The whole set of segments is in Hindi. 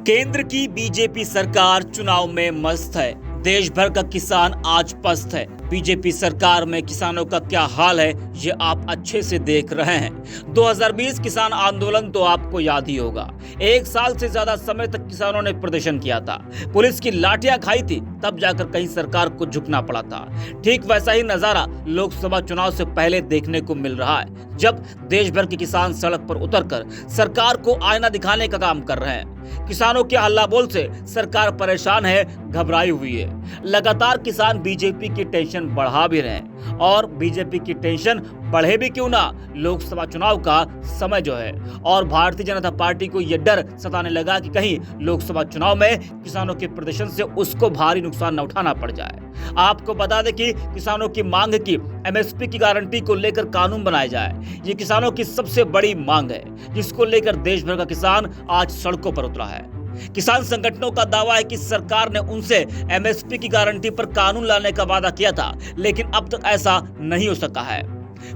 केंद्र की बीजेपी सरकार चुनाव में मस्त है। देश भर का किसान आज पस्त है। बीजेपी सरकार में किसानों का क्या हाल है ये आप अच्छे से देख रहे हैं। 2020 किसान आंदोलन तो आपको याद ही होगा। एक साल से ज्यादा समय तक किसानों ने प्रदर्शन किया था। पुलिस की लाठियां खाई थी, तब जाकर कहीं सरकार को झुकना पड़ा था। ठीक वैसा ही नजारा लोकसभा चुनाव से पहले देखने को मिल रहा है, जब देश भर के किसान सड़क पर उतरकर सरकार को आईना दिखाने का काम कर रहे हैं। किसानों के हल्ला बोल से सरकार परेशान है, घबराई हुई है। लगातार किसान बीजेपी की टेंशन बढ़ा भी रहे हैं, और बीजेपी की टेंशन बढ़े भी क्यों ना, लोकसभा चुनाव का समय जो है, और भारतीय जनता पार्टी को यह डर सताने लगा कि कहीं लोकसभा चुनाव में किसानों के प्रदर्शन से उसको भारी नुकसान न उठाना पड़ जाए। आपको बता दें कि किसानों की मांग की एमएसपी की गारंटी को लेकर कानून बनाया जाए। ये किसानों की सबसे बड़ी मांग है, जिसको लेकर देश भर का किसान आज सड़कों पर उतरा है। किसान संगठनों का दावा है कि सरकार ने उनसे एमएसपी की गारंटी पर कानून लाने का वादा किया था, लेकिन अब तक ऐसा नहीं हो सका है।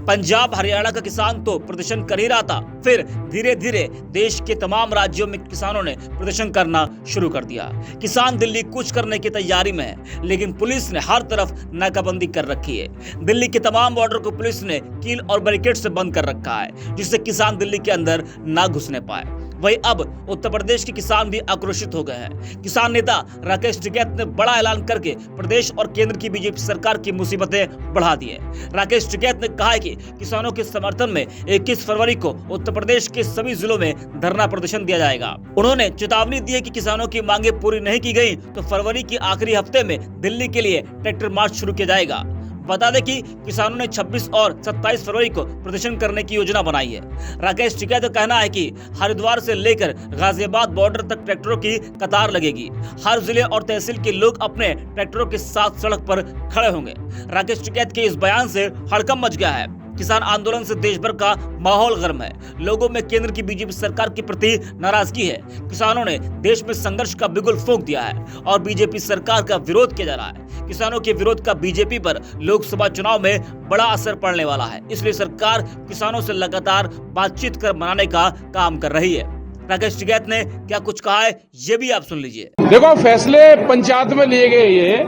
पंजाब हरियाणा का किसान तो प्रदर्शन कर ही रहा था, फिर धीरे धीरे देश के तमाम राज्यों में किसानों ने प्रदर्शन करना शुरू कर दिया। किसान दिल्ली कूच करने की तैयारी में है, लेकिन पुलिस ने हर तरफ नाकाबंदी कर रखी है। दिल्ली के तमाम बॉर्डर को पुलिस ने कील और बैरिकेड से बंद कर रखा है, जिससे किसान दिल्ली के अंदर ना घुसने पाए। वहीं अब उत्तर प्रदेश के किसान भी आक्रोशित हो गए हैं। किसान नेता राकेश टिकैत ने बड़ा ऐलान करके प्रदेश और केंद्र की बीजेपी सरकार की मुसीबतें बढ़ा दी है। राकेश टिकैत ने कहा है कि किसानों के समर्थन में 21 फरवरी को उत्तर प्रदेश के सभी जिलों में धरना प्रदर्शन दिया जाएगा। उन्होंने चेतावनी दी है कि किसानों की मांगे पूरी नहीं की गई तो फरवरी के आखिरी हफ्ते में दिल्ली के लिए ट्रैक्टर मार्च शुरू किया जाएगा। बता दें कि किसानों ने 26 और 27 फरवरी को प्रदर्शन करने की योजना बनाई है। राकेश टिकैत का कहना है कि हरिद्वार से लेकर गाजियाबाद बॉर्डर तक ट्रैक्टरों की कतार लगेगी। हर जिले और तहसील के लोग अपने ट्रैक्टरों के साथ सड़क पर खड़े होंगे। राकेश टिकैत के इस बयान से हड़कंप मच गया है। किसान आंदोलन से देश भर का माहौल गर्म है। लोगों में केंद्र की बीजेपी सरकार के प्रति नाराजगी है। किसानों ने देश में संघर्ष का बिगुल फूंक दिया है और बीजेपी सरकार का विरोध किया जा रहा है। किसानों के विरोध का बीजेपी पर लोकसभा चुनाव में बड़ा असर पड़ने वाला है, इसलिए सरकार किसानों से लगातार बातचीत कर मनाने का काम कर रही है। राकेश टिकैत ने क्या कुछ कहा है, ये भी आप सुन लीजिए। देखो, फैसले पंचायत में लिए गए ये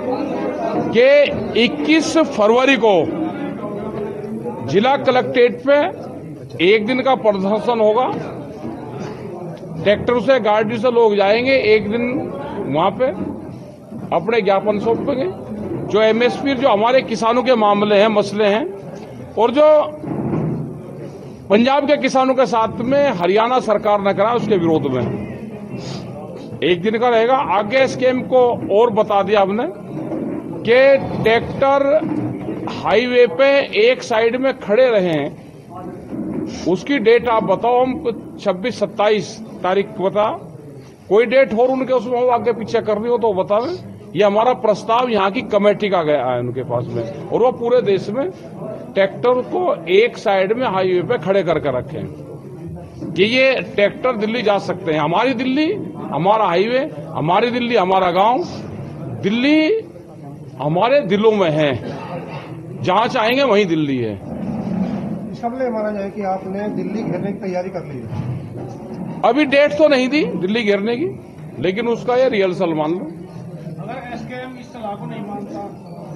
कि 21 फरवरी को जिला कलेक्ट्रेट पे एक दिन का प्रदर्शन होगा। ट्रैक्टर से गाड़ी से लोग जाएंगे, एक दिन वहां पे अपने ज्ञापन सौंपेंगे। जो एमएसपी, जो हमारे किसानों के मामले हैं, मसले हैं, और जो पंजाब के किसानों के साथ में हरियाणा सरकार ने करा उसके विरोध में एक दिन का रहेगा। आगे स्कीम को और बता दिया हमने कि ट्रैक्टर हाईवे पे एक साइड में खड़े रहे, उसकी डेट आप बताओ। हम 26-27 तारीख बता, कोई डेट हो उनके उसमें आगे पीछे करनी हो तो बतावे। ये हमारा प्रस्ताव यहाँ की कमेटी का गया है उनके पास में, और वो पूरे देश में ट्रैक्टर को एक साइड में हाईवे पे खड़े करके रखें कि ये ट्रैक्टर दिल्ली जा सकते हैं। हमारी दिल्ली, हमारा हाईवे, हमारी दिल्ली, हमारा गांव, दिल्ली हमारे दिलों में है। जहां चाहेंगे वहीं दिल्ली है। इसका मतलब माना जाए कि आपने दिल्ली घेरने की तैयारी कर ली है। अभी डेट तो नहीं दी दिल्ली घेरने की, लेकिन उसका ये रिहर्सल मान लो। अगर एसकेएम इस सलाह को नहीं मानता,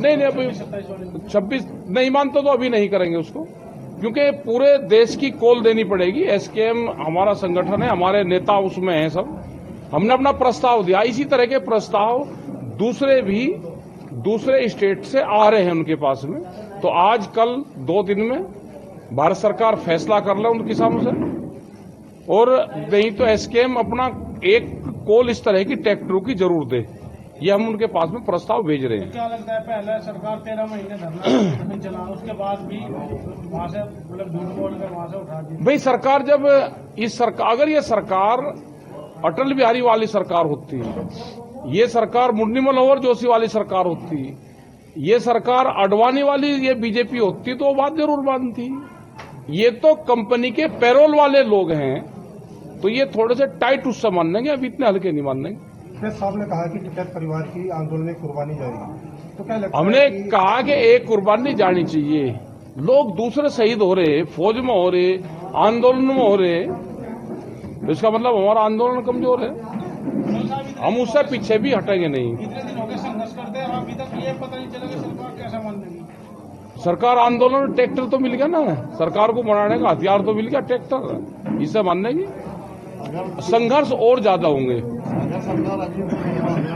नहीं, अभी 26 नहीं मानता तो अभी नहीं करेंगे उसको, क्योंकि पूरे देश की कॉल देनी पड़ेगी। एसकेएम हमारा संगठन है, हमारे नेता उसमें हैं सब। हमने अपना प्रस्ताव दिया। इसी तरह के प्रस्ताव दूसरे स्टेट से आ रहे हैं उनके पास में। तो आज कल 2 दिन में भारत सरकार फैसला कर ले उन किसानों से, और नहीं तो एसकेएम अपना एक कॉल इस तरह की ट्रैक्टरों की जरूर दे। ये हम उनके पास में प्रस्ताव भेज रहे हैं। क्या लगता है, पहले सरकार 13 महीने धरना चला, उसके बाद भी वहां से मतलब झूठ बोलकर वहां से उठा दी भाई सरकार। जब अगर ये सरकार अटल बिहारी वाली सरकार होती, ये सरकार मुरली मनोहर जोशी वाली सरकार होती, ये सरकार अडवाणी वाली ये बीजेपी होती तो वो बात जरूर मानती। ये तो कंपनी के पैरोल वाले लोग हैं, तो ये थोड़े से टाइट उससे मान लेंगे, अभी इतने हल्के नहीं मान लेंगे। साहब ने कहा कि टिकैत परिवार की आंदोलन में कुर्बानी जाएगी, तो क्या लगता हमने है कि... कहा कि एक कुर्बानी जानी चाहिए। लोग दूसरे शहीद हो रहे, फौज में हो रहे, आंदोलन में हो रहे, तो इसका मतलब हमारा आंदोलन कमजोर है। हम उससे पीछे भी हटेंगे नहीं। इतने दिन हो गए संघर्ष करते हैं, अभी तक ये पता नहीं चला कि सरकार कैसे मान लेगी। सरकार आंदोलन ट्रैक्टर तो मिल गया ना, सरकार को बनाने का हथियार तो मिल गया ट्रैक्टर, इसे मानने की संघर्ष और ज्यादा होंगे। अगर सरकार अभी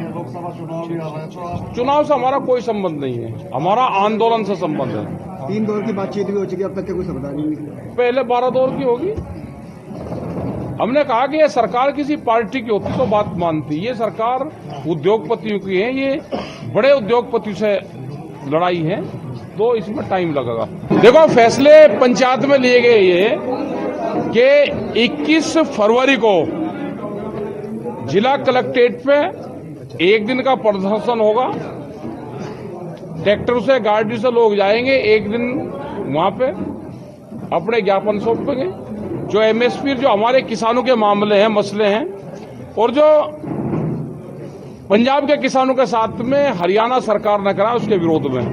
लोकसभा चुनाव भी आ रहा है तो आप चुनाव से हमारा कोई संबंध नहीं है, हमारा आंदोलन से संबंध है। 3 दौर की बातचीत भी हो चुकी है, अब तक के कोई समाधान नहीं निकला। पहले 12 दौर की होगी। हमने कहा कि ये सरकार किसी पार्टी की होती तो बात मानती, ये सरकार उद्योगपतियों की है, ये बड़े उद्योगपतियों से लड़ाई है, तो इसमें टाइम लगेगा। देखो फैसले पंचायत में लिए गए ये कि 21 फरवरी को जिला कलेक्ट्रेट पे एक दिन का प्रदर्शन होगा, ट्रैक्टर से गाड़ी से लोग जाएंगे, एक दिन वहां पे अपने ज्ञापन सौंपेंगे, जो एमएसपी जो हमारे किसानों के मामले हैं, मसले हैं, और जो पंजाब के किसानों के साथ में हरियाणा सरकार ने करा उसके विरोध में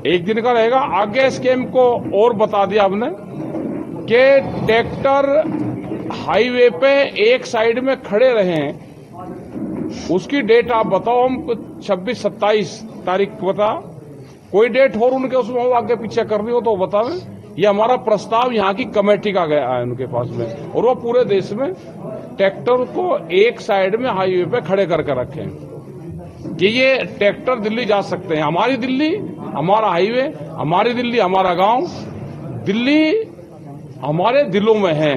एक दिन का रहेगा। आगे स्कीम को और बता दिया हमने कि ट्रैक्टर हाईवे पे एक साइड में खड़े रहे हैं, उसकी डेट आप बताओ, हम 26-27 तारीख बता, कोई डेट हो उनके उसमें हो आगे पीछे करनी हो तो बतावें। ये हमारा प्रस्ताव यहाँ की कमेटी का गया है उनके पास में, और वो पूरे देश में ट्रैक्टर को एक साइड में हाईवे पे खड़े करके रखें कि ये ट्रैक्टर दिल्ली जा सकते हैं। हमारी दिल्ली हमारा हाईवे, हमारी दिल्ली हमारा गांव, दिल्ली हमारे दिलों में है,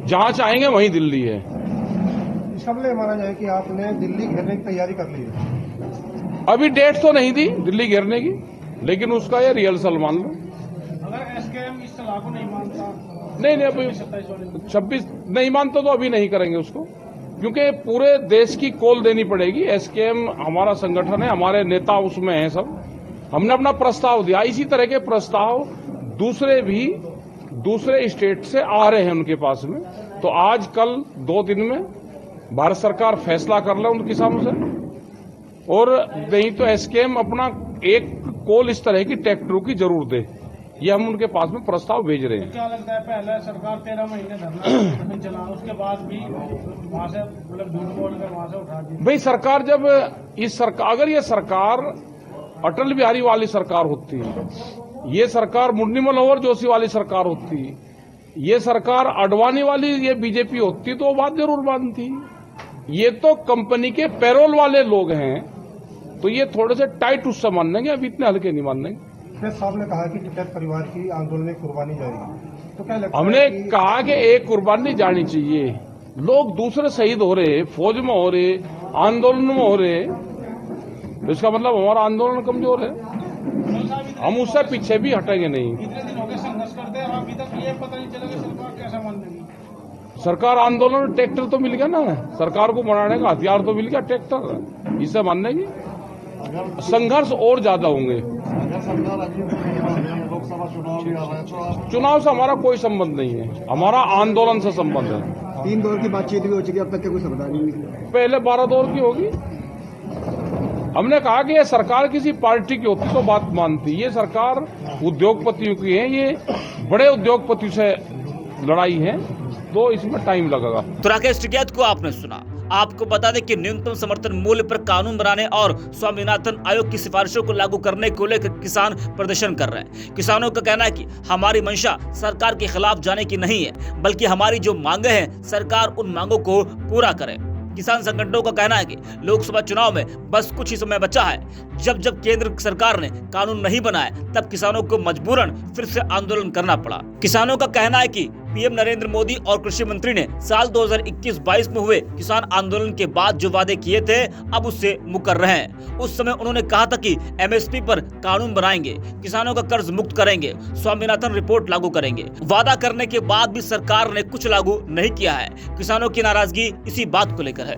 जहां चाहेंगे वहीं दिल्ली है। इसका मतलब माना जाए कि आपने दिल्ली घेरने की तैयारी कर ली है। अभी डेट तो नहीं दी दिल्ली घेरने की, लेकिन उसका ये रिहर्सल मान लो। अगर एसकेएम इस सलाह को नहीं मानता, नहीं अभी 26 नहीं मानते तो अभी नहीं करेंगे उसको, क्योंकि पूरे देश की कॉल देनी पड़ेगी। एसकेएम हमारा संगठन है, हमारे नेता उसमें हैं सब, हमने अपना प्रस्ताव दिया। इसी तरह के प्रस्ताव दूसरे स्टेट से आ रहे हैं उनके पास में, तो आज कल 2 दिन में भारत सरकार फैसला कर ले उन किसानों से, और नहीं तो एसकेएम अपना एक कॉल इस तरह की ट्रैक्टरों की जरूर दे, ये हम उनके पास में प्रस्ताव भेज रहे हैं। क्या लगता है पहले सरकार 13 महीने धरना चला, उसके बाद भी वहां से मतलब झूठ बोल कर वहां से उठा दी। भाई सरकार जब इस सरकार, अगर ये सरकार अटल बिहारी वाली सरकार होती, ये सरकार मुरली मनोहर जोशी वाली सरकार होती, ये सरकार अडवाणी वाली ये बीजेपी होती तो बात जरूर मानती। ये तो कंपनी के पैरोल वाले लोग हैं, तो ये थोड़े से टाइट उससे मानेंगे, अभी इतने हल्के नहीं मानेंगे। साहब ने कहा कि टिकट परिवार की आंदोलन में कुर्बानी जाएगी, तो क्या लगता हमने है कि कहा कि एक कुर्बानी जानी चाहिए। लोग दूसरे शहीद हो रहे, फौज में हो रहे, आंदोलन में हो रहे, तो इसका मतलब हमारा आंदोलन कमजोर है, हम उससे पीछे भी हटेंगे नहीं। इतने दिन हो गए संघर्ष करते हैं, अभी तक ये पता नहीं चला कि सरकार कैसे मान लेगी। सरकार आंदोलन ट्रैक्टर तो मिल गया ना, सरकार को बनाने का हथियार तो मिल गया ट्रैक्टर, इसे मानने की संघर्ष और ज्यादा होंगे। अगर सरकार अभी लोकसभा चुनाव भी आ रहा है तो आप चुनाव से हमारा कोई संबंध नहीं है, हमारा आंदोलन से संबंध है। 3 दौर की बातचीत भी हो चुकी है, अब तक के कोई समाधान नहीं निकला। पहले 12 दौर की होगी। हमने कहा कि ये सरकार किसी पार्टी की होती तो बात मानती, ये सरकार उद्योगपतियों की है, ये बड़े उद्योगपतियों से लड़ाई है, तो इसमें टाइम लगेगा। तो राकेश टिकैत को आपने सुना। आपको बता दें कि न्यूनतम समर्थन मूल्य पर कानून बनाने और स्वामीनाथन आयोग की सिफारिशों को लागू करने को लेकर किसान प्रदर्शन कर रहे हैं। किसानों का कहना है कि हमारी मंशा सरकार के खिलाफ जाने की नहीं है, बल्कि हमारी जो मांगे हैं सरकार उन मांगों को पूरा करे। किसान संगठनों का कहना है कि लोकसभा चुनाव में बस कुछ ही समय बचा है। जब केंद्र सरकार ने कानून नहीं बनाए, तब किसानों को मजबूरन फिर से आंदोलन करना पड़ा। किसानों का कहना है कि पीएम नरेंद्र मोदी और कृषि मंत्री ने साल 2021-22 में हुए किसान आंदोलन के बाद जो वादे किए थे, अब उससे मुकर रहे हैं। उस समय उन्होंने कहा था कि एमएसपी पर कानून बनाएंगे, किसानों का कर्ज मुक्त करेंगे, स्वामीनाथन रिपोर्ट लागू करेंगे। वादा करने के बाद भी सरकार ने कुछ लागू नहीं किया है। किसानों की नाराजगी इसी बात को लेकर है।